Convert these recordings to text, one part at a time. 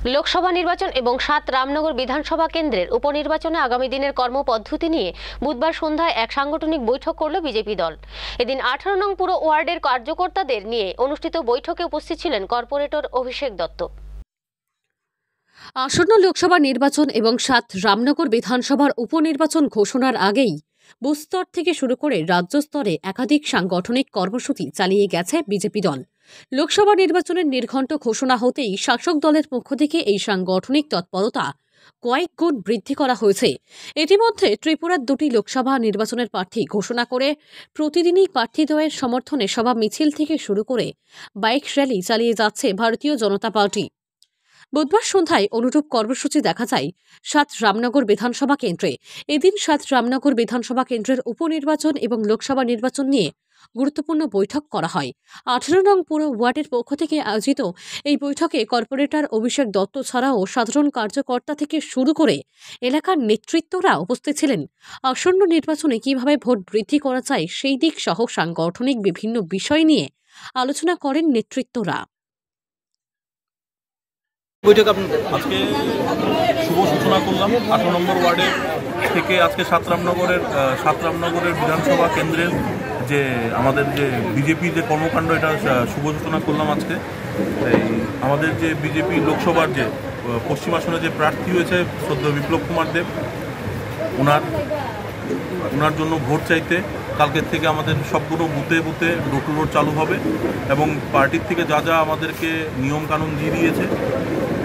লোকসভা নির্বাচন এবং ৭ রামনগর বিধানসভা কেন্দ্রের উপনির্বাচনে আগামী দিনের কর্মপদ্ধতি নিয়ে বুধবার সন্ধ্যায় এক সাংগঠনিক বৈঠক করল বিজেপি দল। এদিন ১৮ নং পুর ওয়ার্ডের কার্যকর্তাদের নিয়ে অনুষ্ঠিত বৈঠকে উপস্থিত ছিলেন কর্পোরেটর অভিষেক দত্ত। আসন্ন লোকসভা নির্বাচন এবং ৭ রামনগর বিধানসভার উপনির্বাচন ঘোষণার আগেই বুথ স্তর থেকে শুরু করে রাজ্য স্তরে একাধিক সাংগঠনিক কর্মসূচি চালিয়ে গেছে বিজেপি দল। লোকসভা নির্বাচনের নির্ঘণ্ট ঘোষণা হতেই শাসক দলের পক্ষ থেকে এই সাংগঠনিক তৎপরতা কয়েক গুণ বৃদ্ধি করা হয়েছে। ইতিমধ্যে ত্রিপুরার ২টি লোকসভা নির্বাচনের প্রার্থী ঘোষণা করে প্রতিদিনই প্রার্থীদ্বয়ের সমর্থনে সভা মিছিল থেকে শুরু করে বাইক র্যালি চালিয়ে যাচ্ছে ভারতীয় জনতা পার্টি। বুধবার সন্ধ্যায় অনুরূপ কর্মসূচি দেখা যায় ৭ রামনগর বিধানসভা কেন্দ্রে। এদিন ৭ রামনগর বিধানসভা কেন্দ্রের উপনির্বাচন এবং লোকসভা নির্বাচন নিয়ে গুরুত্বপূর্ণ বৈঠক করা হয়। ১৮ নং পুর ওয়ার্ডের পক্ষ থেকে আয়োজিত এই বৈঠকে কর্পোরেটর অভিষেক দত্ত ছাড়াও সাধারণ কার্যকর্তা থেকে শুরু করে এলাকার নেতৃত্বরা উপস্থিত ছিলেন। আসন্ন নির্বাচনে কিভাবে ভোট বৃদ্ধি করা যায় সেই দিক সহ সাংগঠনিক বিভিন্ন বিষয় নিয়ে আলোচনা করেন নেতৃত্বরা। আজকে শুভ সূচনা করলাম 18 নম্বর ওয়ার্ডে থেকে। আজকে ৭ রামনগরের বিধানসভা কেন্দ্রের যে আমাদের যে বিজেপি যে কর্মকাণ্ড, এটা শুভ সূচনা করলাম আজকে। এই আমাদের যে বিজেপি লোকসভার যে পশ্চিম আসনে যে প্রার্থী হয়েছে শ্রদ্ধেয় বিপ্লব কুমার দেব, ওনার জন্য ভোট চাইতে কালকের থেকে আমাদের সবগুলো বুথে বুথে ডোর টু ডোর চালু হবে এবং পার্টির থেকে যা যা আমাদেরকে নিয়ম কানুন দিয়ে দিয়েছে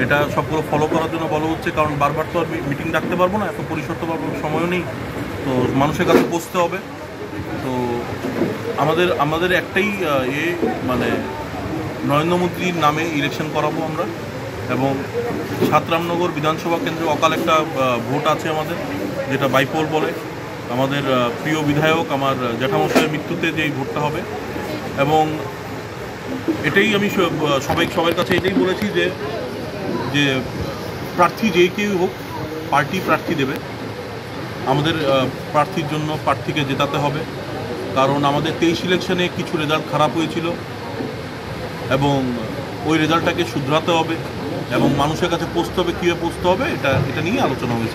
এটা সবগুলো ফলো করার জন্য বলা হচ্ছে। কারণ বারবার তো আর মিটিং ডাকতে পারবো না, এত পরিসর তো সময়ও নেই, তো মানুষের কাছে পৌঁছতে হবে। তো আমাদের একটাই মানে নরেন্দ্র মোদীর নামে ইলেকশন করাবো আমরা। এবং ৭ রামনগর বিধানসভা কেন্দ্রে অকাল একটা ভোট আছে আমাদের, যেটা বাইপোল বলে। আমাদের প্রিয় বিধায়ক আমার জ্যাঠামশাইয়ের মৃত্যুতে যে ভোটটা হবে। এবং এটাই আমি সবার কাছে এটাই বলেছি যে প্রার্থী যে কেউ হোক, পার্টি প্রার্থী দেবে। আমাদের প্রার্থীর জন্য প্রার্থীকে জেতাতে হবে, কারণ আমাদের 23 ইলেকশনে কিছু রেজাল্ট খারাপ হয়েছিল এবং ওই রেজাল্টটাকে শুধরাতে হবে এবং মানুষের কাছে পৌঁছতে হবে। কীভাবে পৌঁছতে হবে এটা নিয়ে আলোচনা হয়েছে।